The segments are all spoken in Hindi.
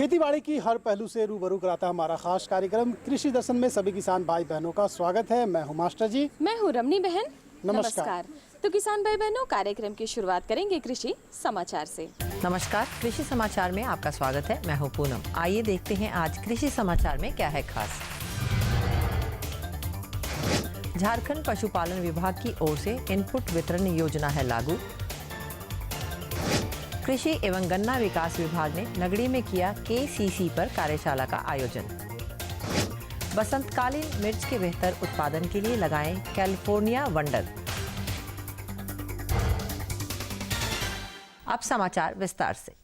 खेतीबाड़ी की हर पहलू से रूबरू कराता हमारा खास कार्यक्रम कृषि दर्शन में सभी किसान भाई बहनों का स्वागत है। मैं हूं मास्टर जी। मैं हूं रमनी बहन। नमस्कार। तो किसान भाई बहनों, कार्यक्रम की शुरुआत करेंगे कृषि समाचार से। नमस्कार, कृषि समाचार में आपका स्वागत है। मैं हूं पूनम। आइए देखते हैं आज कृषि समाचार में क्या है खास। झारखंड पशुपालन विभाग की ओर से इनपुट वितरण योजना है लागू। कृषि एवं गन्ना विकास विभाग ने नगड़ी में किया KCC पर कार्यशाला का आयोजन। बसंतकालीन मिर्च के बेहतर उत्पादन के लिए लगाएं कैलिफोर्निया वंडर। अब समाचार विस्तार से।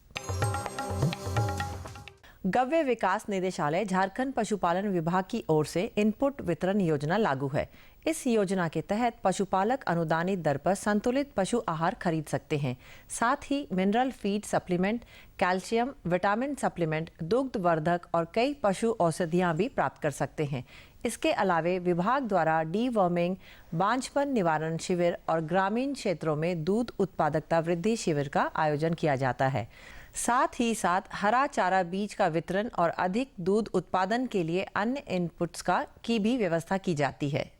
गव्य विकास निदेशालय झारखंड पशुपालन विभाग की ओर से इनपुट वितरण योजना लागू है। इस योजना के तहत पशुपालक अनुदानित दर पर संतुलित पशु आहार खरीद सकते हैं। साथ ही mineral feed supplement, calcium, vitamin supplement, दुग्धवर्धक और कई पशु औषधियां भी प्राप्त कर सकते हैं। इसके अलावे विभाग द्वारा डीवर्मिंग, बांझपन निवारण शिविर और ग्रामीण क्षेत्रों में दूध उत्पादकता वृद्धि शिविर का आयोजन किया जाता है। साथ ही साथ हरा चारा बीज का वितरण और अधिक दूध उत्पादन के लिए अन्य इनपुट्स की भी व्यवस्था की जाती है।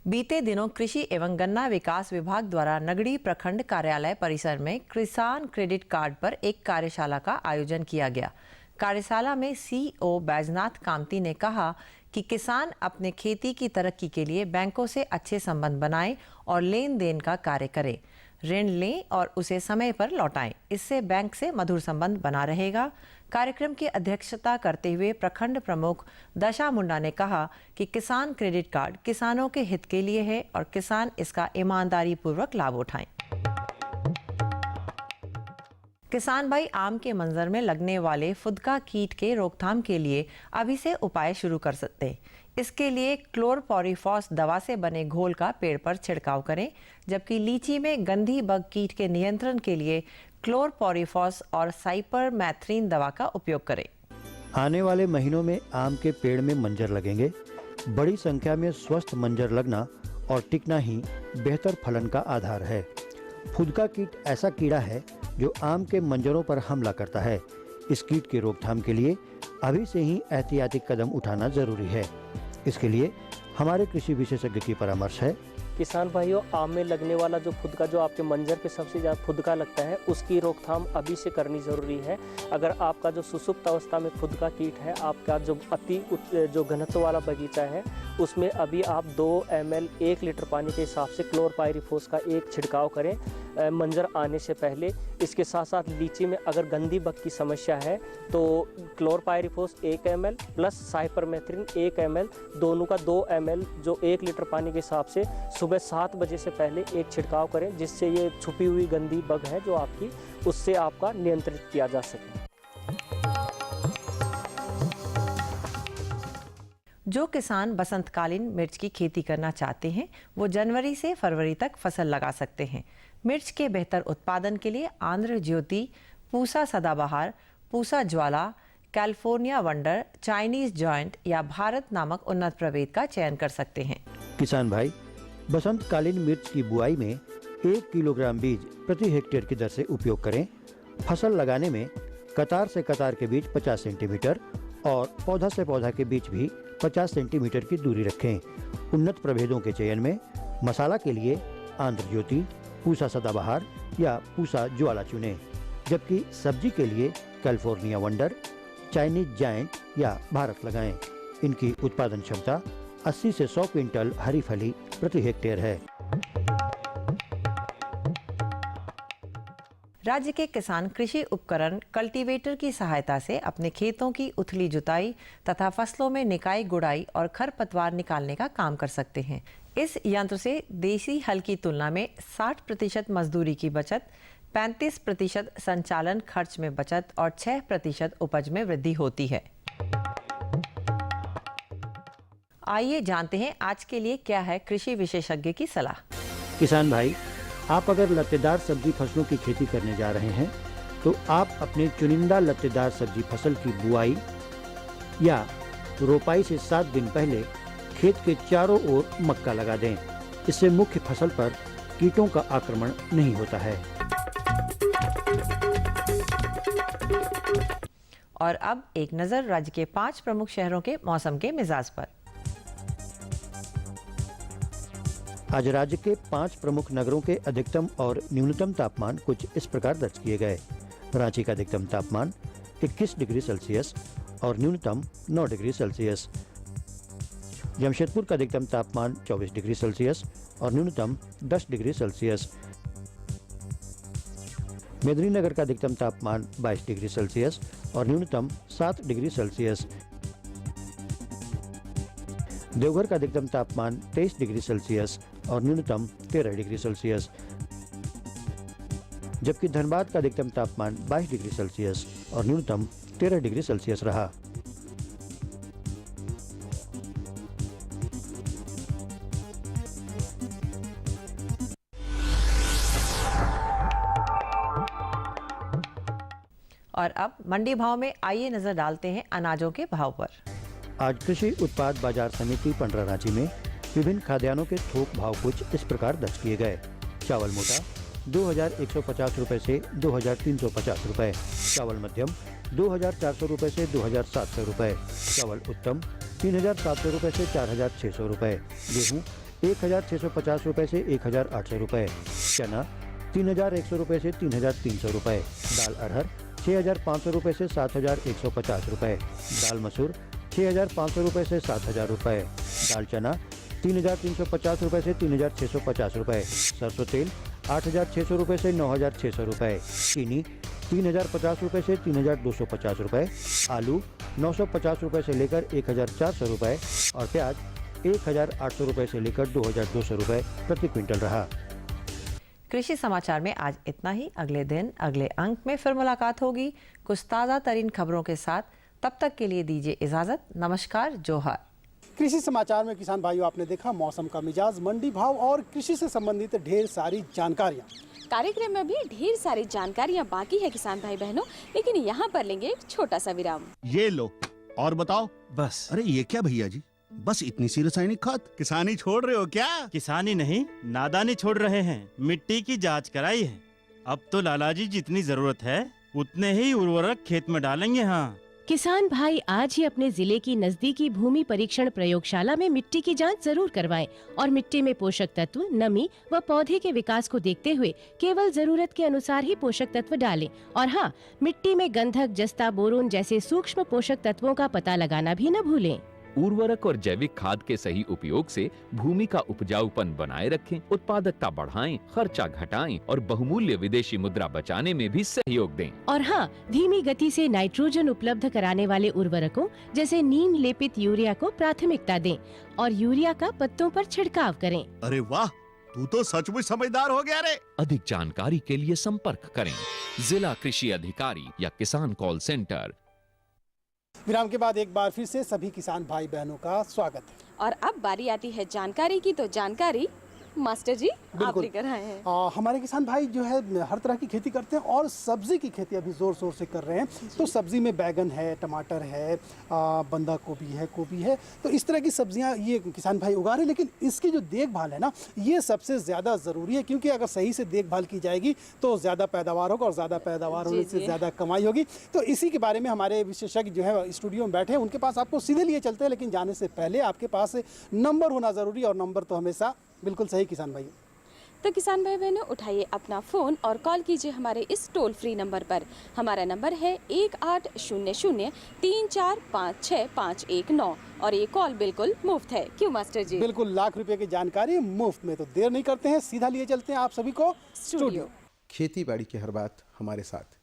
बीते दिनों कृषि एवं गन्ना विकास विभाग द्वारा नगड़ी प्रखंड कार्यालय परिसर में किसान क्रेडिट कार्ड पर एक कार्यशाला का आयोजन किया गया। कार्यशाला में CO बैजनाथ कामती ने कहा कि किसान अपने खेती की तरक्की के लिए बैंकों से अच्छे संबंध बनाएं और लेन देन का कार्य करें, ऋण लें और उसे समय पर लौटाएं। इससे बैंक से मधुर संबंध बना रहेगा। कार्यक्रम की अध्यक्षता करते हुए प्रखंड प्रमुख दशा मुंडा ने कहा कि किसान क्रेडिट कार्ड किसानों के हित के लिए है और किसान इसका ईमानदारी पूर्वक लाभ उठाएं। किसान भाई आम के मंजर में लगने वाले फुदका कीट के रोकथाम के लिए अभी से उपाय शुरू कर सकते हैं। इसके लिए क्लोरपायरीफॉस दवा से बने घोल का पेड़ पर छिड़काव करें, जबकि लीची में गंधी बग कीट के नियंत्रण के लिए क्लोरपायरीफॉस और साइपरमेथ्रिन दवा का उपयोग करें। आने वाले महीनों में आम के पेड़ में मंजर लगेंगे। बड़ी संख्या में स्वस्थ मंजर लगना और टिकना ही बेहतर फलन का आधार है। फुदका कीट ऐसा कीड़ा है जो आम के मंजरों पर हमला करता है। इस कीट की रोकथाम के लिए अभी से ही एहतियाती कदम उठाना जरूरी है। इसके लिए हमारे कृषि विशेषज्ञ की परामर्श है। किसान भाइयों, आम में लगने वाला जो फुदका, जो आपके मंजर पे सबसे ज़्यादा फुदका लगता है, उसकी रोकथाम अभी से करनी ज़रूरी है। अगर आपका जो सुसुप्त अवस्था में फुदका कीट है, आपका जो जो घनत्व वाला बगीचा है, उसमें अभी आप 2 ml 1 लीटर पानी के हिसाब से क्लोरपायरीफॉस का एक छिड़काव करें मंजर आने से पहले। इसके साथ साथ लीची में अगर गंदी बग की समस्या है तो chlorpyrifos 1 ml plus cypermethrin 1 ml, दोनों का 2 ml जो 1 लीटर पानी के हिसाब से सुबह 7 बजे से पहले एक छिड़काव करें, जिससे ये छुपी हुई गंदी बग है जो आपकी, उससे आपका नियंत्रित किया जा सके। जो किसान बसंतकालीन मिर्च की खेती करना चाहते हैं वो जनवरी से फरवरी तक फसल लगा सकते हैं। मिर्च के बेहतर उत्पादन के लिए आंध्र ज्योति, पूसा सदाबहार, पूसा ज्वाला, कैलिफोर्निया वंडर, चाइनीज जॉइंट या भारत नामक उन्नत प्रभेद का चयन कर सकते हैं। किसान भाई, बसंतकालीन मिर्च की बुआई में 1 किलोग्राम बीज प्रति हेक्टेयर की दर से उपयोग करें। फसल लगाने में कतार से कतार के बीच 50 सेंटीमीटर और पौधा से पौधा के बीच भी 50 सेंटीमीटर की दूरी रखें। उन्नत प्रभेदों के चयन में मसाला के लिए आंध्र ज्योति, पूसा सदाबहार या पूसा ज्वाला चुनें, जबकि सब्जी के लिए कैलिफोर्निया वंडर, चाइनीज जायंट या भारत लगाएं। इनकी उत्पादन क्षमता 80 से 100 क्विंटल हरी फली प्रति हेक्टेयर है। राज्य के किसान कृषि उपकरण कल्टीवेटर की सहायता से अपने खेतों की उथली जुताई तथा फसलों में निकाई गुड़ाई और खरपतवार निकालने का काम कर सकते हैं। इस यंत्र से देसी हल की तुलना में 60% मजदूरी की बचत, 35% संचालन खर्च में बचत और 6% उपज में वृद्धि होती है। आइए जानते हैं आज के लिए क्या है कृषि विशेषज्ञ की सलाह। किसान भाई, आप अगर लत्तेदार सब्जी फसलों की खेती करने जा रहे हैं तो आप अपने चुनिंदा लत्तेदार सब्जी फसल की बुआई या रोपाई से 7 दिन पहले खेत के चारों ओर मक्का लगा दें। इससे मुख्य फसल पर कीटों का आक्रमण नहीं होता है। और अब एक नजर राज्य के 5 प्रमुख शहरों के मौसम के मिजाज पर। आज राज्य के 5 प्रमुख नगरों के अधिकतम और न्यूनतम तापमान कुछ इस प्रकार दर्ज किए गए। रांची का अधिकतम तापमान 21 डिग्री सेल्सियस और न्यूनतम 9 डिग्री सेल्सियस। जमशेदपुर का अधिकतम तापमान 24 डिग्री सेल्सियस और न्यूनतम 10 डिग्री सेल्सियस। मेदिनीनगर का अधिकतम तापमान 22 डिग्री सेल्सियस और न्यूनतम 7 डिग्री सेल्सियस। देवघर का अधिकतम तापमान 23 डिग्री सेल्सियस और न्यूनतम 13 डिग्री सेल्सियस, जबकि धनबाद का अधिकतम तापमान 22 डिग्री सेल्सियस और न्यूनतम 13 डिग्री सेल्सियस रहा। और अब मंडी भाव में आइए नजर डालते हैं अनाजों के भाव पर। आज कृषि उत्पाद बाजार समिति पंडरा रांची में विभिन्न खाद्यान्नों के थोक भाव कुछ इस प्रकार दर्ज किए गए। चावल मोटा 2150 रुपए से 2350 रुपए, चावल मध्यम 2400 रुपए से 2700 रुपए, चावल उत्तम 3700 रुपए से 4600 रुपए, गेहूं 1650 रुपए से 1800 रुपए, चना 3100 रुपए से 3300 रुपए, दाल अरहर 6500 रुपए से 7150 रुपए, दाल मसूर 6500 रुपए से 7000 रुपए, दाल चना 3350 रुपए से 3650 रुपए, सरसों तेल 8600 रुपए से 9600 रुपए, चीनी 3050 रुपए से 3250 रुपए, आलू 950 रुपए से लेकर 1400 रुपए और प्याज 1800 रुपए से लेकर 2200 रुपए प्रति क्विंटल रहा। कृषि समाचार में आज इतना ही। अगले दिन अगले अंक में फिर मुलाकात होगी कुछ ताज़ा तरीन खबरों के साथ। तब तक के लिए दीजिए इजाजत। नमस्कार, जोहार। कृषि समाचार में किसान भाइयों, आपने देखा मौसम का मिजाज, मंडी भाव और कृषि से संबंधित ढेर सारी जानकारियाँ। कार्यक्रम में भी ढेर सारी जानकारियाँ बाकी है किसान भाई बहनों, लेकिन यहाँ पर लेंगे एक छोटा सा विराम। ये लो और बताओ। बस। अरे ये क्या भैया जी, बस इतनी सी रासायनिक खाद? किसानी छोड़ रहे हो क्या? किसानी नहीं, नादानी छोड़ रहे हैं। मिट्टी की जांच कराई है। अब तो लालाजी जितनी जरूरत है उतने ही उर्वरक खेत में डालेंगे। हाँ, किसान भाई आज ही अपने जिले की नजदीकी भूमि परीक्षण प्रयोगशाला में मिट्टी की जांच जरूर करवाएं और मिट्टी में पोषक तत्व, नमी व पौधे के विकास को देखते हुए केवल जरूरत के अनुसार ही पोषक तत्व डालें। और हाँ, मिट्टी में गंधक, जस्ता, बोरोन जैसे सूक्ष्म पोषक तत्वों का पता लगाना भी न भूलें। उर्वरक और जैविक खाद के सही उपयोग से भूमि का उपजाऊपन बनाए रखें, उत्पादकता बढ़ाएं, खर्चा घटाएं और बहुमूल्य विदेशी मुद्रा बचाने में भी सहयोग दें। और हाँ, धीमी गति से नाइट्रोजन उपलब्ध कराने वाले उर्वरकों जैसे नीम लेपित यूरिया को प्राथमिकता दें और यूरिया का पत्तों पर छिड़काव करें। अरे वाह, तू तो सचमुच समझदार हो गया रे। अधिक जानकारी के लिए संपर्क करें जिला कृषि अधिकारी या किसान कॉल सेंटर। विराम के बाद एक बार फिर से सभी किसान भाई बहनों का स्वागत है। और अब बारी आती है जानकारी की, तो जानकारी मास्टर जी आप लेकर आए हैं। हमारे किसान भाई जो है हर तरह की खेती करते हैं और सब्जी की खेती अभी जोर शोर से कर रहे हैं। तो सब्जी में बैगन है, टमाटर है, बंदा गोभी है, तो इस तरह की सब्जियां ये किसान भाई उगा रहे हैं। लेकिन इसकी जो देखभाल है ना, ये सबसे ज़्यादा ज़रूरी है, क्योंकि अगर सही से देखभाल की जाएगी तो ज़्यादा पैदावार होगा और ज़्यादा पैदावार होने से ज़्यादा कमाई होगी। तो इसी के बारे में हमारे विशेषज्ञ जो है स्टूडियो में बैठे हैं, उनके पास आपको सीधे लिए चलते हैं। लेकिन जाने से पहले आपके पास नंबर होना ज़रूरी, और नंबर तो हमेशा बिल्कुल सही किसान भाई। तो किसान भाई बहनों, उठाइए अपना फ़ोन और कॉल कीजिए हमारे इस टोल फ्री नंबर पर। हमारा नंबर है 1800-3456-519 और ये कॉल बिल्कुल मुफ्त है। क्यों मास्टर जी? बिल्कुल, लाख रुपए की जानकारी मुफ्त में। तो देर नहीं करते हैं, सीधा लिए चलते हैं आप सभी को स्टूडियो। खेती बाड़ी की हर बात हमारे साथ।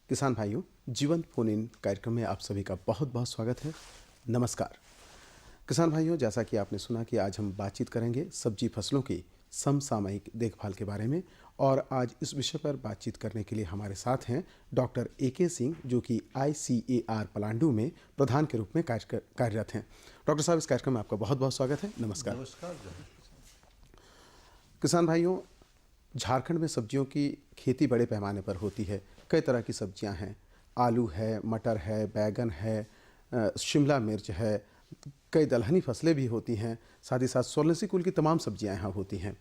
किसान भाइयों, जीवन फोन इन कार्यक्रम में आप सभी का बहुत बहुत स्वागत है। नमस्कार किसान भाइयों, जैसा कि आपने सुना कि आज हम बातचीत करेंगे सब्जी फसलों की समसामयिक देखभाल के बारे में। और आज इस विषय पर बातचीत करने के लिए हमारे साथ हैं डॉक्टर AK सिंह, जो कि ICAR पलांडू में प्रधान के रूप में कार्यरत हैं। डॉक्टर साहब, इस कार्यक्रम में आपका बहुत बहुत स्वागत है। नमस्कार। नमस्कार। किसान भाइयों, झारखंड में सब्जियों की खेती बड़े पैमाने पर होती है। कई तरह की सब्जियां हैं, आलू है, मटर है, बैगन है, शिमला मिर्च है, कई दलहनी फसलें भी होती हैं, साथ ही साथ सोलनसी कुल की तमाम सब्जियां यहाँ होती हैं।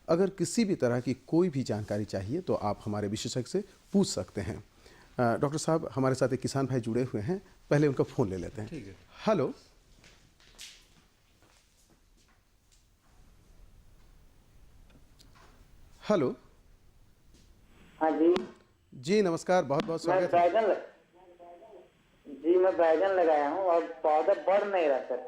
अगर किसी भी तरह की कोई भी जानकारी चाहिए तो आप हमारे विशेषज्ञ से पूछ सकते हैं। डॉक्टर साहब, हमारे साथ एक किसान भाई जुड़े हुए हैं, पहले उनका फ़ोन ले लेते हैं। ठीक है। हेलो। हेलो। हाँ जी। जी नमस्कार, बहुत बहुत स्वागत है। मैं बैगन लगाया हूँ और पौधा बढ़ नहीं रहा सर।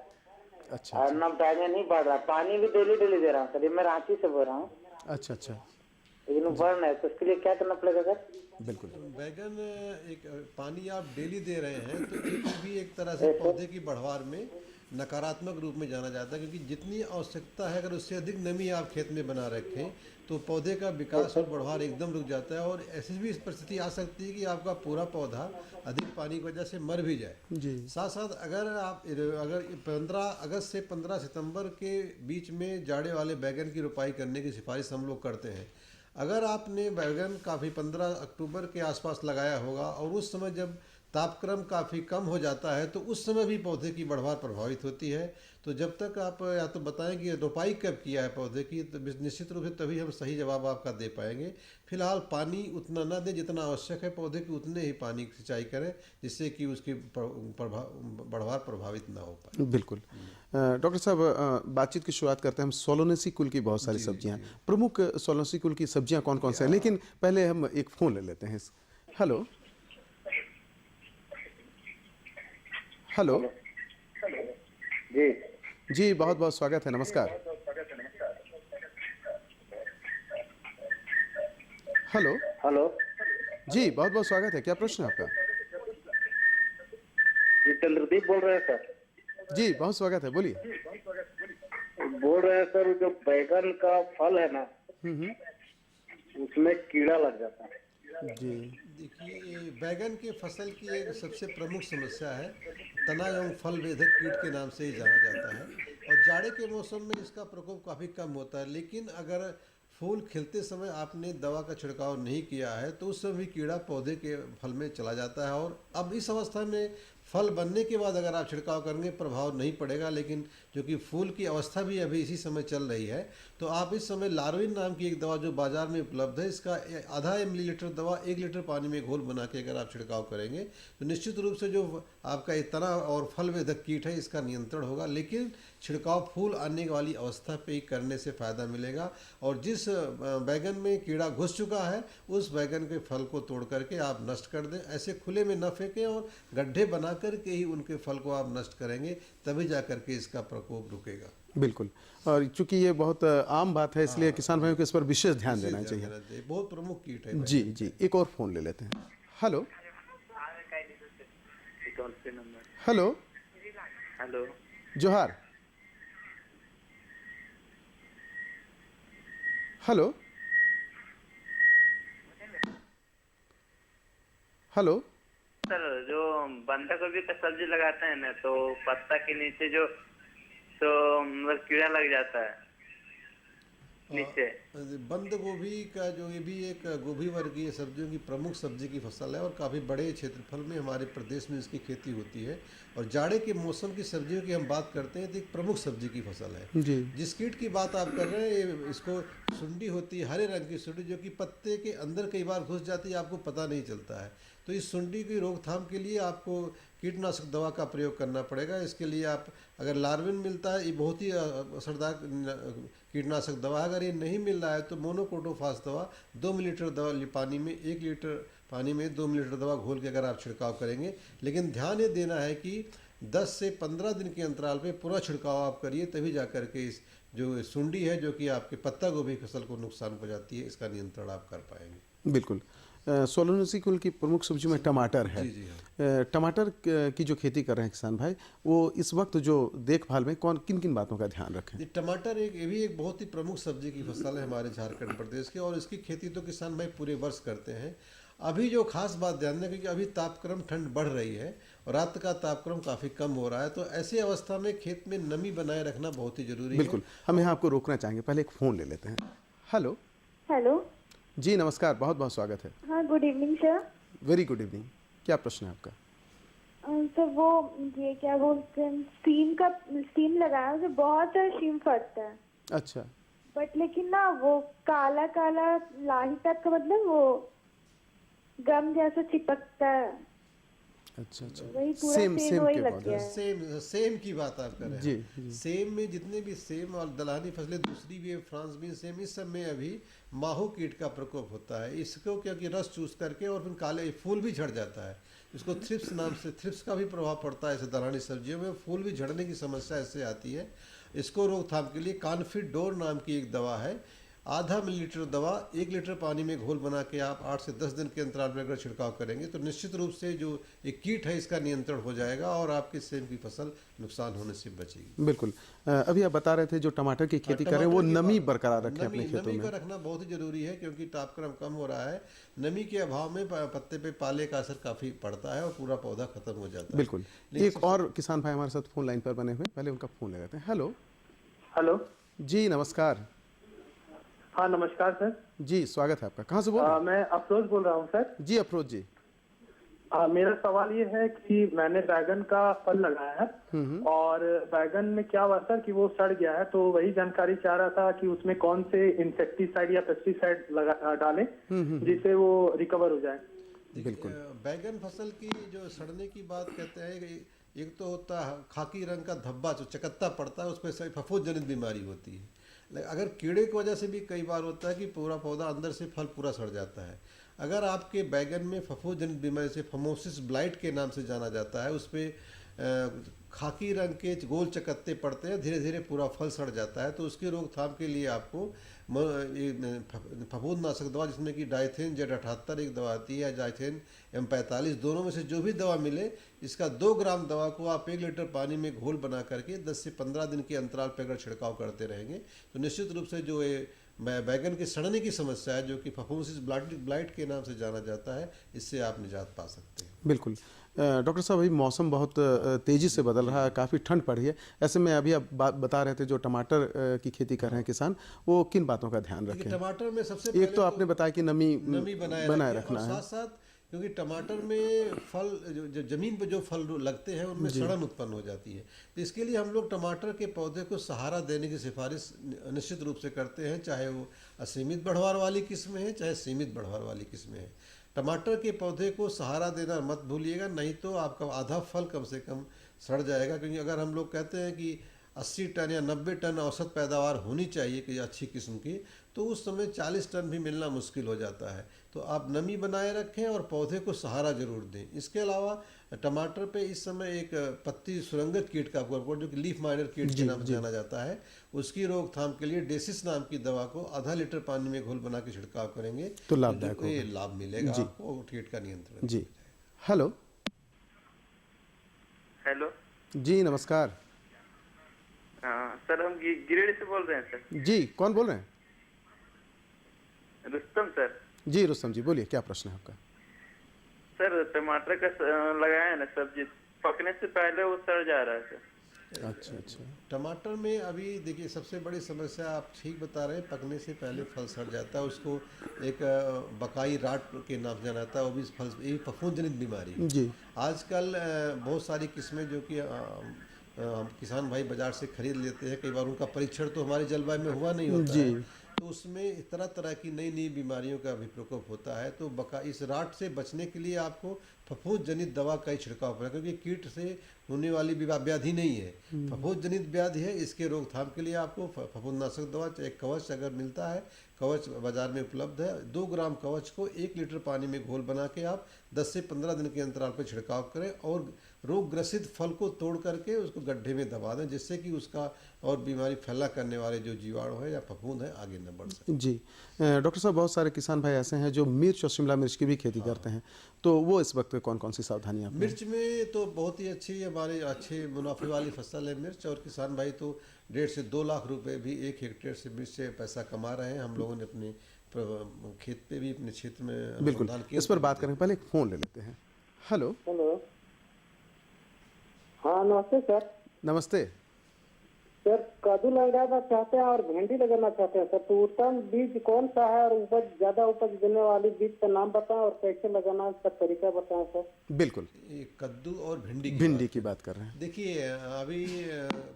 अच्छा। और ना बैगन ही बढ़ रहा, पानी भी डेली डेली दे रहा हूँ सर। ये मैं रांची से बोल रहा हूँ। अच्छा अच्छा। लेकिन वो बढ़ नहीं है, तो उसके लिए क्या करना पड़ेगा सर? बिल्कुल। बैगन एक पानी आप डेली दे रहे हैं तो ये भी एक तरह से पौधे की बढ़वार में नकारात्मक रूप में जाना जाता है, क्योंकि जितनी आवश्यकता है अगर उससे अधिक नमी आप खेत में बना रखें तो पौधे का विकास और बढ़वार एकदम रुक जाता है, और ऐसी भी परिस्थिति आ सकती है कि आपका पूरा पौधा अधिक पानी की वजह से मर भी जाए। जी। साथ साथ अगर 15 अगस्त से 15 सितंबर के बीच में जाड़े वाले बैगन की रोपाई करने की सिफारिश हम लोग करते हैं। अगर आपने बैगन काफ़ी 15 अक्टूबर के आसपास लगाया होगा और उस समय जब तापक्रम काफ़ी कम हो जाता है तो उस समय भी पौधे की बढ़वार प्रभावित होती है। तो जब तक आप या तो बताएं कि रोपाई कब किया है पौधे की, तो निश्चित रूप से तभी हम सही जवाब आपका दे पाएंगे। फिलहाल पानी उतना ना दें जितना आवश्यक है पौधे की, उतने ही पानी की सिंचाई करें जिससे कि उसकी बढ़वार प्रभावित ना हो पाए। बिल्कुल। डॉक्टर साहब, बातचीत की शुरुआत करते हैं हम। सोलोनेसी कुल की बहुत सारी सब्जियां, प्रमुख सोलोनेसी कुल की सब्जियां कौन कौन से हैं, लेकिन पहले हम एक फ़ोन ले लेते हैं। हेलो। हेलो जी जी, बहुत बहुत स्वागत है, नमस्कार। हेलो। हेलो जी, बहुत बहुत स्वागत है, क्या प्रश्न है आपका? जी, चंद्रदीप बोल रहे हैं सर। जी, बहुत स्वागत है, बोलिए। बोल रहे हैं सर, जो बैगन का फल है ना, उसमें कीड़ा लग जाता है। जी देखिए, बैगन के फसल की एक सबसे प्रमुख समस्या है तना एवं फल वेधक कीट के नाम से ही जाना जाता है, और जाड़े के मौसम में इसका प्रकोप काफ़ी कम होता है। लेकिन अगर फूल खिलते समय आपने दवा का छिड़काव नहीं किया है तो उस समय भी कीड़ा पौधे के फल में चला जाता है, और अब इस अवस्था में फल बनने के बाद अगर आप छिड़काव करेंगे प्रभाव नहीं पड़ेगा। लेकिन जो कि फूल की अवस्था भी अभी इसी समय चल रही है, तो आप इस समय लार्विन नाम की एक दवा जो बाजार में उपलब्ध है, इसका आधा मिलीलीटर दवा 1 लीटर पानी में घोल बना के अगर आप छिड़काव करेंगे तो निश्चित रूप से जो आपका ये तना और फल वेधक कीट है इसका नियंत्रण होगा। लेकिन छिड़काव फूल आने वाली अवस्था पे ही करने से फ़ायदा मिलेगा, और जिस बैगन में कीड़ा घुस चुका है उस बैगन के फल को तोड़ करके आप नष्ट कर दें। ऐसे खुले में न फेंकें और गड्ढे बना करके ही उनके फल को आप नष्ट करेंगे, तभी जा करके इसका प्रकोप रुकेगा। बिल्कुल, और चूंकि ये बहुत आम बात है इसलिए किसान भाइयों को इस पर विशेष ध्यान देना चाहिए। बहुत प्रमुख कीट है। जी जी, एक और फ़ोन ले लेते हैं। हेलो। हेलो। हेलो जोहार। हेलो। हेलो सर, जो बंधा गोभी का सब्जी लगाते हैं ना, तो पत्ता के नीचे जो तो मतलब कीड़ा लग जाता है नीचे। बंद गोभी का जो ये भी एक गोभी वर्गीय सब्जियों की प्रमुख सब्जी की फसल है, और काफ़ी बड़े क्षेत्रफल में हमारे प्रदेश में इसकी खेती होती है। और जाड़े के मौसम की सब्जियों की हम बात करते हैं तो एक प्रमुख सब्जी की फसल है। जी। जिस कीट की बात आप कर रहे हैं, इसको सुंडी होती है, हरे रंग की सुंडी जो कि पत्ते के अंदर कई बार घुस जाती है, आपको पता नहीं चलता है। तो इस सुंडी की रोकथाम के लिए आपको कीटनाशक दवा का प्रयोग करना पड़ेगा। इसके लिए आप अगर लार्विन मिलता है, ये बहुत ही असरदार कीटनाशक दवा है। अगर ये नहीं मिल रहा है तो मोनोक्रोटोफास दवा 2 मिलीलीटर दवा पानी में 1 लीटर पानी में 2 मिलीलीटर दवा घोल के अगर आप छिड़काव करेंगे। लेकिन ध्यान ये देना है कि 10 से 15 दिन के अंतराल पे पूरा छिड़काव आप करिए, तभी जा करके इस जो सुंडी है जो कि आपके पत्ता गोभी फसल को नुकसान पहुंचाती है, इसका नियंत्रण आप कर पाएंगे। बिल्कुल। सोलोनेसी कुल की प्रमुख सब्जी में टमाटर है। जी हाँ। टमाटर की जो खेती कर रहे हैं किसान भाई, वो इस वक्त जो देखभाल में किन किन बातों का ध्यान रखें? टमाटर ये भी एक बहुत ही प्रमुख सब्जी की फसल है हमारे झारखंड प्रदेश के, और इसकी खेती तो किसान भाई पूरे वर्ष करते हैं। अभी जो खास बात ध्यान दें, क्योंकि अभी तापक्रम ठंड बढ़ रही है और रात का तापक्रम काफ़ी कम हो रहा है, तो ऐसी अवस्था में खेत में नमी बनाए रखना बहुत ही जरूरी है। बिल्कुल, हम यहाँ आपको रोकना चाहेंगे, पहले एक फ़ोन ले लेते हैं। हेलो। हेलो जी नमस्कार, बहुत बहुत स्वागत है। हाँ, good evening sir. Very good evening, क्या प्रश्न है आपका? सर, वो ये क्या बोलते हैं, स्टीम लगाया है, बहुत सारा स्टीम फटता है। अच्छा। बट लेकिन ना वो काला काला लाही टाइप का, मतलब वो गम जैसा चिपकता है, अच्छा अच्छा, वही पूरा सेम सेम वही के लग पौधे। गया है। सेम की बात आप कर रहे हैं। जी। सेम में जितने भी सेम और दलहनी फसलें दूसरी भी है, फ्रांस भी सेम, इस सब में अभी माहो कीट का प्रकोप होता है। इसको क्योंकि रस चूस करके और फिर काले फूल भी झड़ जाता है। इसको थ्रिप्स नाम से, थ्रिप्स का भी प्रभाव पड़ता है ऐसे दलहनी सब्जियों में, फूल भी झड़ने की समस्या ऐसे आती है। इसको रोकथाम के लिए कॉन्फिडोर नाम की एक दवा है, आधा मिलीलीटर दवा 1 लीटर पानी में घोल बना के आप 8 से 10 दिन के अंतराल पर अगर छिड़काव करेंगे तो निश्चित रूप से जो एक कीट है इसका नियंत्रण हो जाएगा और आपके सेम की फसल नुकसान होने से बचेगी। बिल्कुल। अभी आप बता रहे थे जो टमाटर की खेती कर रहे हैं वो नमी बरकरार रखें अपने खेतों नमी में। का रखना बहुत ही जरूरी है क्योंकि तापक्रम कम हो रहा है। नमी के अभाव में पत्ते पे पाले का असर काफी पड़ता है और पूरा पौधा खत्म हो जाता है। बिल्कुल। एक और किसान भाई हमारे साथ फोन लाइन पर बने हुए, पहले उनका फोन लगाते हैं। हेलो। हेलो जी नमस्कार। हाँ नमस्कार सर। जी स्वागत है आपका, कहाँ से बोल रहे हैं? मैं अफरोज बोल रहा हूँ सर। जी अफरोज जी। मेरा सवाल ये है कि मैंने बैगन का फल लगाया है और बैगन में क्या हुआ सर कि वो सड़ गया है, तो वही जानकारी चाह रहा था कि उसमें कौन से इंसेक्टिसाइड या पेस्टिसाइड डालें जिससे वो रिकवर हो जाए। बिल्कुल। बैगन फसल की जो सड़ने की बात कहते हैं, एक तो होता है खाकी रंग का धब्बा जो चकत्ता पड़ता है, उस पर फफूंद जनित बीमारी होती है। अगर कीड़े की वजह से भी कई बार होता है कि पूरा पौधा अंदर से फल पूरा सड़ जाता है। अगर आपके बैगन में फफूंद जनित बीमारी से फमोसिस ब्लाइट के नाम से जाना जाता है, उस पर खाकी रंग के गोल चकत्ते पड़ते हैं, धीरे धीरे पूरा फल सड़ जाता है। तो उसकी रोकथाम के लिए आपको फफूंद नाशक दवा जिसमें कि डाइथेन Z78 एक दवा आती है, डाइथेन M45, दोनों में से जो भी दवा मिले इसका 2 ग्राम दवा को आप 1 लीटर पानी में घोल बना करके 10 से 15 दिन के अंतराल पर अगर छिड़काव करते रहेंगे तो निश्चित रूप से जो बैगन के सड़ने की समस्या है जो कि फफूंसिस ब्लाइट के नाम से जाना जाता है, इससे आप निजात पा सकते हैं। बिल्कुल। डॉक्टर साहब अभी मौसम बहुत तेज़ी से बदल रहा है, काफ़ी ठंड पड़ी है, ऐसे में अभी आप बात बता रहे थे जो टमाटर की खेती कर रहे हैं किसान, वो किन बातों का ध्यान रखें? टमाटर में सबसे एक तो आपने बताया कि नमी बनाए रखना है, साथ साथ क्योंकि टमाटर में फल जो जमीन पर जो फल लगते हैं उनमें सड़न उत्पन्न हो जाती है, तो इसके लिए हम लोग टमाटर के पौधे को सहारा देने की सिफारिश निश्चित रूप से करते हैं, चाहे वो असीमित बढ़वार वाली किस्में हैं चाहे सीमित बढ़वार वाली किस्में हैं। टमाटर के पौधे को सहारा देना मत भूलिएगा, नहीं तो आपका आधा फल कम से कम सड़ जाएगा। क्योंकि अगर हम लोग कहते हैं कि 80 टन या 90 टन औसत पैदावार होनी चाहिए कि अच्छी किस्म की, तो उस समय 40 टन भी मिलना मुश्किल हो जाता है। तो आप नमी बनाए रखें और पौधे को सहारा जरूर दें। इसके अलावा टमाटर पे इस समय एक पत्ती सुरंगक कीट का प्रकोप जो कि लीफ माइनर कीट के नाम से जाना जाता है, उसकी रोकथाम के लिए डेसिस नाम की दवा को आधा लीटर पानी में घोल बना के छिड़काव करेंगे तो लाभदायक होगा, लाभ मिलेगा आपको कीट का नियंत्रण। जी हेलो। हेलो जी नमस्कार। हाँ सर, हम गिरिडीह से बोल रहे हैं सर। जी कौन बोल रहे हैं? रुस्तम सर। जी रुस्तम जी बोलिए, क्या प्रश्न है आपका? सर टमाटर का लगाया है ना सब्जी, पकने से पहले वो सड़ जा रहा है सर। अच्छा अच्छा। टमाटर में अभी देखिए सबसे बड़ी समस्या आप ठीक बता रहे हैं, पकने से पहले फल सड़ जाता है, उसको एक बकाई राट के नाम से जाना जाता है, वो भी फल ये फफूंद जनित बीमारी है। जी आजकल बहुत सारी किस्में जो कि हम किसान भाई बाजार से खरीद लेते हैं, कई बार उनका परीक्षण तो हमारे जलवायु में हुआ नहीं होता है, तो उसमें तरह तरह की नई नई बीमारियों का भी प्रकोप होता है। तो इस राट से बचने के लिए आपको फफूंद जनित दवा का ही छिड़काव करें, क्योंकि कीट से होने वाली व्याधि नहीं है, फफूंद जनित व्याधि है। इसके रोकथाम के लिए आपको फफूंदनाशक दवा चाहे कवच अगर मिलता है, कवच बाजार में उपलब्ध है, 2 ग्राम कवच को 1 लीटर पानी में घोल बना के आप 10 से 15 दिन के अंतराल पर छिड़काव करें और रोग ग्रसित फल को तोड़ करके उसको गड्ढे में दबा दें, जिससे कि उसका और बीमारी फैला करने वाले जो जीवाणु है या फफूंद है आगे न बढ़ सके। जी डॉक्टर साहब, बहुत सारे किसान भाई ऐसे हैं जो मिर्च और शिमला मिर्च की भी खेती करते हैं, तो वो इस वक्त कौन कौन सी सावधानियां? मिर्च में तो बहुत ही अच्छी हमारे अच्छे मुनाफे वाली फसल है मिर्च, और किसान भाई तो 1.5 से 2 लाख रुपए भी 1 हेक्टेयर से मिर्च से पैसा कमा रहे हैं। हम लोगों ने अपने खेत पे भी अपने क्षेत्र में बिल्कुल इस पर बात करें, पहले एक फ़ोन ले लेते हैं। हेलो। हेलो हाँ नमस्ते सर। नमस्ते सर, कद्दू लगाना चाहते हैं और भिंडी लगाना चाहते हैं सर, तो उत्तम बीज कौन सा है और उपज ज्यादा उपज देने वाली बीज का नाम बताएं और कैसे लगाना इसका तरीका बताएं सर। बिल्कुल, कद्दू और भिंडी की बात कर रहे हैं। देखिए अभी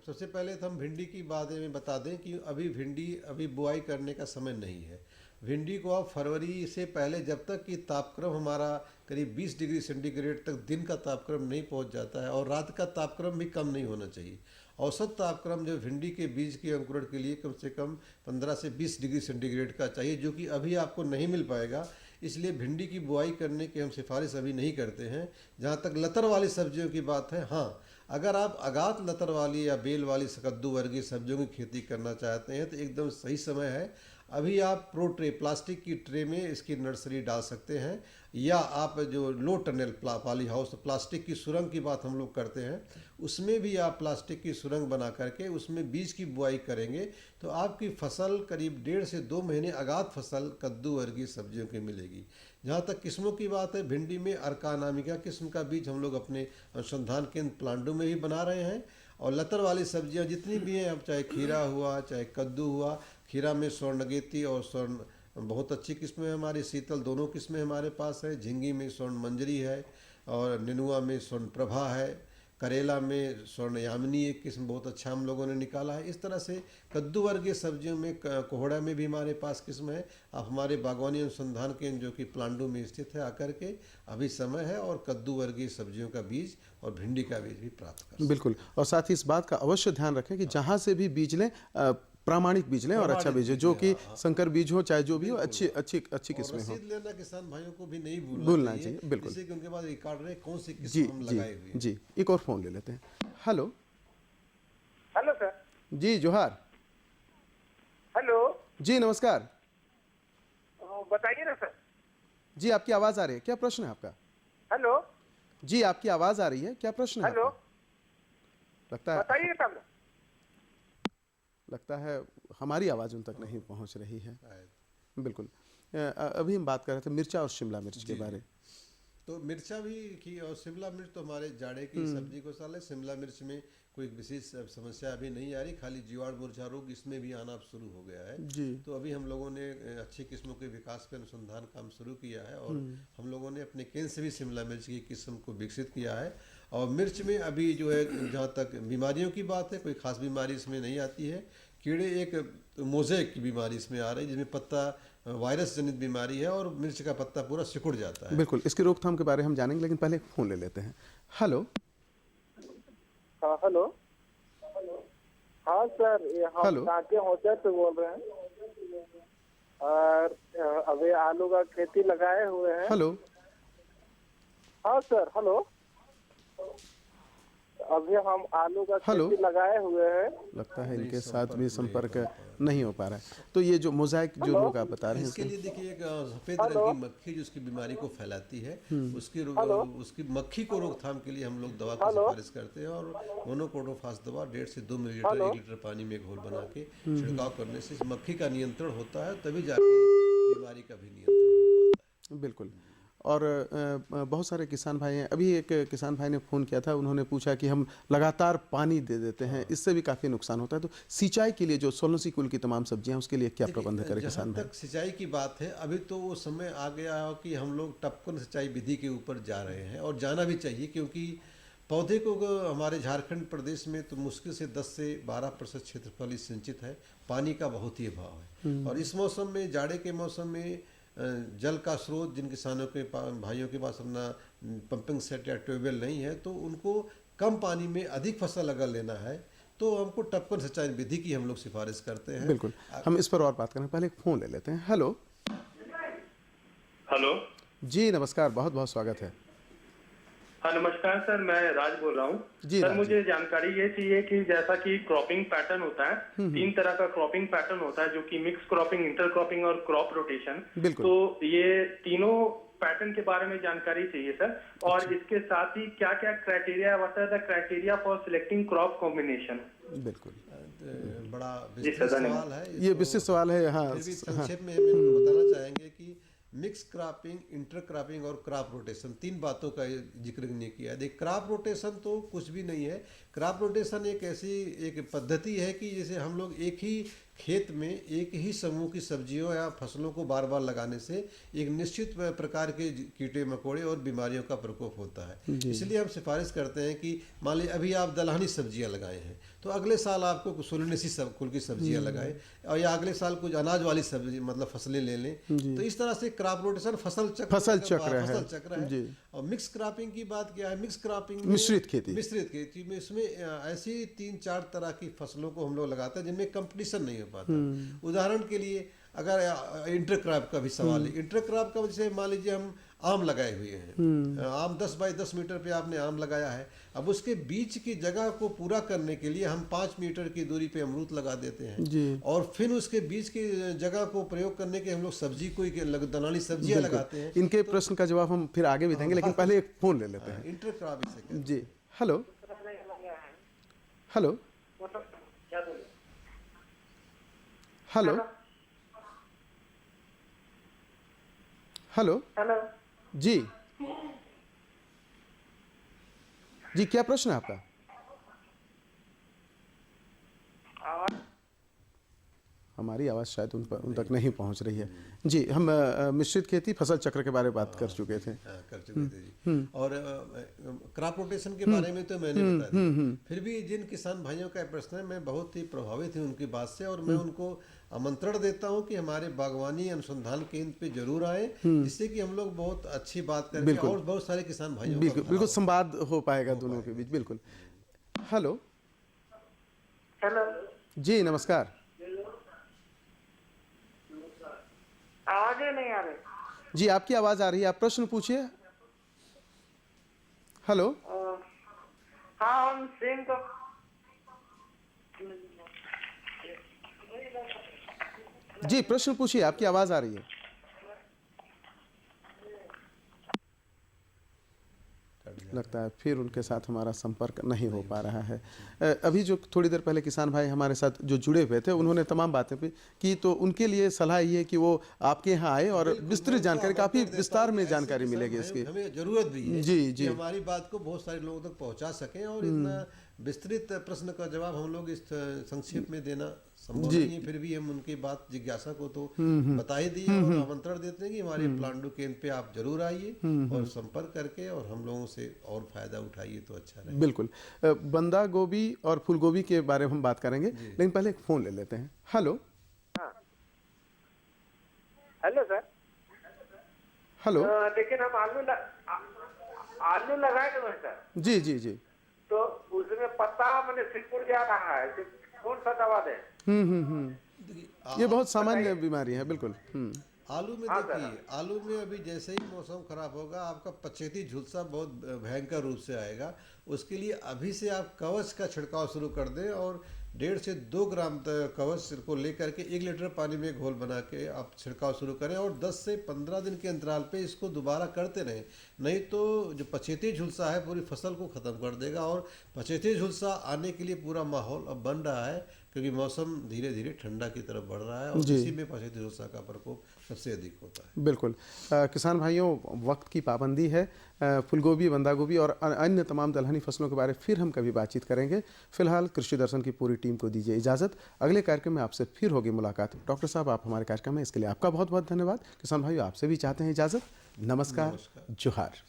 सबसे पहले तो हम भिंडी की बारे में बता दें कि अभी भिंडी अभी बुआई करने का समय नहीं है। भिंडी को आप फरवरी से पहले, जब तक कि तापक्रम हमारा करीब 20 डिग्री सेंटीग्रेड तक दिन का तापक्रम नहीं पहुंच जाता है और रात का तापक्रम भी कम नहीं होना चाहिए। औसत तापक्रम जो भिंडी के बीज के अंकुरण के लिए कम से कम 15 से 20 डिग्री सेंटीग्रेड का चाहिए, जो कि अभी आपको नहीं मिल पाएगा। इसलिए भिंडी की बुआई करने की हम सिफारिश अभी नहीं करते हैं। जहाँ तक लतर वाली सब्जियों की बात है, हाँ, अगर आप अगात लतर वाली या बेल वाली कद्दू वर्गीय सब्जियों की खेती करना चाहते हैं तो एकदम सही समय है। अभी आप प्रो ट्रे, प्लास्टिक की ट्रे में इसकी नर्सरी डाल सकते हैं, या आप जो low tunnel poly house, plastic की सुरंग की बात हम लोग करते हैं, उसमें भी आप प्लास्टिक की सुरंग बना करके उसमें बीज की बुआई करेंगे तो आपकी फसल करीब 1.5 से 2 महीने अगात फसल कद्दू वर्गीय सब्जियों की मिलेगी। जहाँ तक किस्मों की बात है, भिंडी में अर्का अनामिका किस्म का बीज हम लोग अपने अनुसंधान केंद्र प्लांडू में भी बना रहे हैं। और लतर वाली सब्जियाँ जितनी भी हैं, अब चाहे खीरा हुआ चाहे कद्दू हुआ, खीरा में स्वर्णगेती और स्वर्ण बहुत अच्छी किस्में हैं हमारी, शीतल दोनों किस्में हमारे पास है। झिंगी में स्वर्ण मंजरी है और नेनुआ में स्वर्ण प्रभा है। करेला में स्वर्ण यामिनी एक किस्म बहुत अच्छा हम लोगों ने निकाला है। इस तरह से कद्दू वर्गीय सब्जियों में कोहड़ा में भी हमारे पास किस्म है। आप हमारे बागवानी अनुसंधान केंद्र जो कि प्लांडू में स्थित है आकर के अभी समय है और कद्दू वर्गीय सब्जियों का बीज और भिंडी का बीज भी प्राप्त कर सकते हैं। बिल्कुल, और साथ ही इस बात का अवश्य ध्यान रखें कि जहाँ से भी बीज लें प्रामाणिक बीज लें और अच्छा बीज हो, जो कि संकर बीज हो चाहे जो भी हो, अच्छी किस्में हो। रसीद लेना किसान भाइयों को भी नहीं भूलना चाहिए। बिल्कुल, जिससे कि उनके पास रिकॉर्ड रहे कौन सी किस्म हम लगाए हुए हैं। जी, एक और फोन ले लेते हैं। Hello hello sir. जी जोहार। हेलो जी नमस्कार। बताइए ना सर। जी आपकी आवाज आ रही है, क्या प्रश्न है आपका? हेलो जी आपकी आवाज आ रही है, क्या प्रश्न है? हेलो लगता है बताइए तब। लगता है हमारी आवाज़ उन तक नहीं पहुंच रही है। बिल्कुल, अभी हम बात कर रहे थे मिर्चा और शिमला मिर्च के बारे। तो मिर्चा भी की और शिमला मिर्च तो हमारे जाड़े की सब्जी को साल है। शिमला मिर्च में कोई विशेष समस्या अभी नहीं आ रही, खाली जीवाणु मुरझा रोग इसमें भी आना अब शुरू हो गया है जी। तो अभी हम लोगों ने अच्छी किस्मों के विकास पे अनुसंधान काम शुरू किया है और हम लोगों ने अपने केंद्र से भी शिमला मिर्च की किस्म को विकसित किया है। और मिर्च में अभी जो है, जहाँ तक बीमारियों की बात है, कोई खास बीमारी इसमें नहीं आती है। कीड़े एक मोज़ेक की बीमारी इसमें आ रही है जिसमें पत्ता वायरस जनित बीमारी है और मिर्च का पत्ता पूरा सिकुड़ जाता है। बिल्कुल, इसकी रोकथाम के बारे में हम जानेंगे, लेकिन पहले फोन ले लेते हैं। हेलो। हाँ हेलो। हाँ सर, हम कांके होटल से बोल रहे हैं और अभी आलू का खेती लगाए हुए हैं। हेलो। हाँ सर हेलो। अभी हम आलू का खेती लगाए हुए हैं। लगता है इनके साथ भी संपर्क नहीं हो पा रहा है। तो ये जो मोज़ेक जो लोग आप बता रहे हैं, इसके लिए देखिए एक सफेद रंग की मक्खी जो उसकी बीमारी को फैलाती है, उसकी मक्खी को रोकथाम के लिए हम लोग दवा की सिफारिश करते हैं और मोनोक्रोटोफास दवा 1.5 से 2 मिलीलीटर 1 लीटर पानी में घोल बना के छिड़काव करने से मक्खी का नियंत्रण होता है, तभी जाके बीमारी का भी नियंत्रण हो पाता है। बिल्कुल, और बहुत सारे किसान भाई हैं। अभी एक किसान भाई ने फ़ोन किया था, उन्होंने पूछा कि हम लगातार पानी दे देते हैं, इससे भी काफ़ी नुकसान होता है। तो सिंचाई के लिए जो सोलनसी कुल की तमाम सब्जियां, उसके लिए क्या प्रबंध करें किसान भाई? जहाँ तक सिंचाई की बात है, अभी तो वो समय आ गया है कि हम लोग टपकन सिंचाई विधि के ऊपर जा रहे हैं और जाना भी चाहिए, क्योंकि पौधे को हमारे झारखंड प्रदेश में तो मुश्किल से 10 से 12% क्षेत्रफल ही सिंचित है। पानी का बहुत ही अभाव है और इस मौसम में, जाड़े के मौसम में जल का स्रोत जिन किसानों के भाइयों के पास अपना पंपिंग सेट या ट्यूबवेल नहीं है, तो उनको कम पानी में अधिक फसल अगर लेना है तो हमको टपकन सिंचाई विधि की हम लोग सिफारिश करते हैं। बिल्कुल, हम इस पर और बात करें, पहले फ़ोन ले लेते हैं। हेलो। हेलो जी नमस्कार, बहुत बहुत स्वागत है। हाँ नमस्कार सर, मैं राज बोल रहा हूँ। सर मुझे जानकारी ये चाहिए कि जैसा कि क्रॉपिंग पैटर्न होता है, 3 तरह का क्रॉपिंग पैटर्न होता है, जो कि मिक्स क्रॉपिंग, इंटर क्रॉपिंग और क्रॉप रोटेशन। तो ये तीनों पैटर्न के बारे में जानकारी चाहिए सर, और इसके साथ ही क्या क्या criteria, what are the criteria for selecting crop combination? बिल्कुल, बड़ा विस्तृत सवाल है ये, विस्तृत सवाल है। हाँ, संक्षेप में बताना चाहेंगे कि मिक्स क्रॉपिंग, इंटर क्रॉपिंग और क्रॉप रोटेशन 3 बातों का जिक्र नहीं किया है। देख, क्रॉप रोटेशन तो कुछ भी नहीं है। क्रॉप रोटेशन एक ऐसी एक पद्धति है कि जैसे हम लोग एक ही खेत में एक ही समूह की सब्जियों या फसलों को बार बार लगाने से एक निश्चित प्रकार के कीड़े मकोड़े और बीमारियों का प्रकोप होता है। इसलिए हम सिफारिश करते हैं कि मान लीजिए अभी आप दलहनी सब्जियां लगाए हैं तो अगले साल आपको सोलनेसी कुल की सब्जियां लगाएं, और या अगले साल कुछ अनाज वाली सब्जी मतलब फसलें ले लें। तो इस तरह से क्रॉप रोटेशन फसल चक्र है। और मिक्स क्रॉपिंग की बात क्या है, मिक्स क्रॉपिंग मिश्रित खेती में इसमें ऐसी 3-4 तरह की फसलों को हम लोग लगाते हैं जिनमें कंपटीशन नहीं हो पाता। उदाहरण के लिए अगर इंटरक्रॉप का भी सवाल है, इंटरक्रॉप का जैसे मान लीजिए हम आम लगाए हुए हैं, आम 10 बाई 10 मीटर पे आपने आम लगाया है, अब उसके बीच की जगह को पूरा करने के लिए हम 5 मीटर की दूरी पे अमरूद लगा देते हैं और फिर उसके बीच की जगह को प्रयोग करने के हम लोग सब्जी कोई दलाली सब्जियां लगाते हैं। इनके प्रश्न का जवाब हम फिर आगे भी देंगे, लेकिन पहले एक फोन ले लेते हैं। इंटरक्रॉप इसे जी, hello hello hello hello hello जी जी, क्या प्रश्न है आपका? हमारी आवाज़ शायद उन तक नहीं पहुंच रही है। जी, हम मिश्रित खेती फसल चक्र के बारे में बात कर चुके थे। जी। और क्रॉप रोटेशन के बारे में तो मैंने बता दिया। फिर भी जिन किसान भाइयों का प्रश्न है, मैं बहुत ही प्रभावित हूँ उनकी बात से, और मैं उनको आमंत्रण देता हूँ कि हमारे बागवानी अनुसंधान केंद्र पे जरूर आए, जिससे कि हम लोग बहुत अच्छी बात करके और बहुत सारे किसान भाइयों बिल्कुल संवाद हो पाएगा दोनों के बीच। बिल्कुल। हेलो हेलो जी, नमस्कार। आवाज नहीं आ रही। जी, आपकी आवाज आ रही है, आप प्रश्न पूछिए। हेलो हाँ, हम सिंह को जी, प्रश्न पूछिए, आपकी आवाज आ रही है। लगता है फिर उनके साथ हमारा संपर्क नहीं हो पा रहा है। अभी जो थोड़ी देर पहले किसान भाई हमारे साथ जो जुड़े हुए थे, उन्होंने तमाम बातें की, तो उनके लिए सलाह ये है कि वो आपके यहाँ आए और विस्तृत जानकारी, काफी विस्तार में जानकारी मिलेगी इसकी। हमें जरूरत भी है जी जी, हमारी बात को बहुत सारे लोगों तक पहुँचा सकें, और इतना विस्तृत प्रश्न का जवाब हम लोग इस संक्षेप में देना संभव नहीं है। फिर भी हम उनकी बात जिज्ञासा को तो बता ही दिए और आमंत्रण देते हैं कि हमारे प्लांडू केंद्र पे आप जरूर आइए और संपर्क करके और हम लोगों से और फायदा उठाइए तो अच्छा रहेगा। बिल्कुल। बंदा गोभी और फूल गोभी के बारे में हम बात करेंगे, लेकिन पहले एक फोन ले लेते हैं। Hello hello sir. हेलो लेकिन हम आलू लगाए हुए हैं सर। जी जी जी, तो उसमें पत्ता मैंने सिकुड़ जा रहा है, तो कौन सा दवा दें? ये बहुत सामान्य बीमारी है। बिल्कुल। आलू में देखिए, आलू में अभी जैसे ही मौसम खराब होगा आपका पछेती झुलसा बहुत भयंकर रूप से आएगा। उसके लिए अभी से आप कवच का छिड़काव शुरू कर दें और 1.5 से 2 ग्राम कवच को लेकर के 1 लीटर पानी में घोल बना के आप छिड़काव शुरू करें और 10 से 15 दिन के अंतराल पे इसको दोबारा करते रहें। नहीं तो जो पछेती झुलसा है पूरी फसल को ख़त्म कर देगा, और पछेती झुलसा आने के लिए पूरा माहौल अब बन रहा है क्योंकि मौसम धीरे धीरे ठंडा की तरफ बढ़ रहा है और इसी में पछेती झुलसा का प्रकोप सबसे अधिक होता है। बिल्कुल। किसान भाइयों, वक्त की पाबंदी है। फूलगोभी, बंदा गोभी और अन्य तमाम दलहनी फसलों के बारे में फिर हम कभी बातचीत करेंगे। फिलहाल कृषि दर्शन की पूरी टीम को दीजिए इजाज़त। अगले कार्यक्रम में आपसे फिर होगी मुलाकात। डॉक्टर साहब, आप हमारे कार्यक्रम में इसके लिए आपका बहुत बहुत धन्यवाद। किसान भाइयों, आपसे भी चाहते हैं इजाज़त। नमस्कार, जोहार।